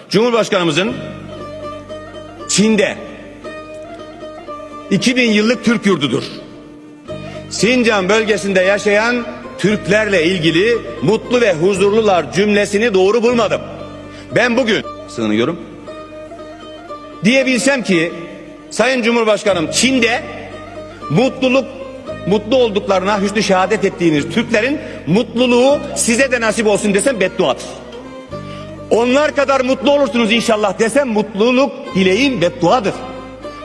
Cumhurbaşkanımızın Çin'de 2000 yıllık Türk yurdudur. Sincan bölgesinde yaşayan Türklerle ilgili mutlu ve huzurlular cümlesini doğru bulmadım. Ben bugün sığınıyorum. Diyebilsem ki Sayın Cumhurbaşkanım Çin'de mutlu olduklarına hüsnü şehadet ettiğiniz Türklerin mutluluğu size de nasip olsun desem bedduadır. Onlar kadar mutlu olursunuz inşallah desem mutluluk dileğim bedduadır.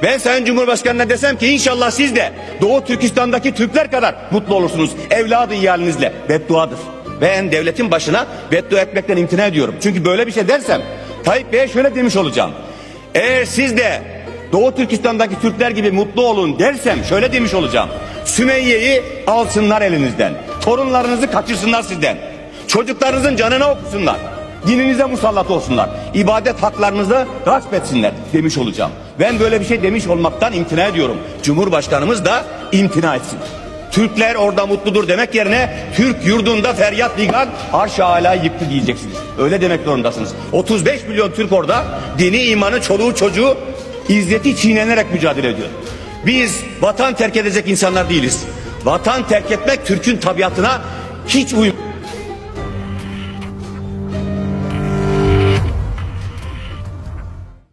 Ben Sayın Cumhurbaşkanı'na desem ki inşallah siz de Doğu Türkistan'daki Türkler kadar mutlu olursunuz evladı iyalinizle bedduadır. Ben devletin başına beddua etmekten imtina ediyorum. Çünkü böyle bir şey dersem Tayyip Bey'e şöyle demiş olacağım. Eğer siz de Doğu Türkistan'daki Türkler gibi mutlu olun dersem şöyle demiş olacağım. Sümeyye'yi alsınlar elinizden. Torunlarınızı kaçırsınlar sizden. Çocuklarınızın canına okusunlar. Dininize musallat olsunlar. İbadet haklarınızı gasp etsinler demiş olacağım. Ben böyle bir şey demiş olmaktan imtina ediyorum. Cumhurbaşkanımız da imtina etsin. Türkler orada mutludur demek yerine Türk yurdunda feryat figan arş-ı âlâ yıktı diyeceksiniz. Öyle demek zorundasınız. 35 milyon Türk orada dini imanı çoluğu çocuğu izzeti çiğnenerek mücadele ediyor. Biz vatan terk edecek insanlar değiliz. Vatan terk etmek Türk'ün tabiatına hiç uymuyor.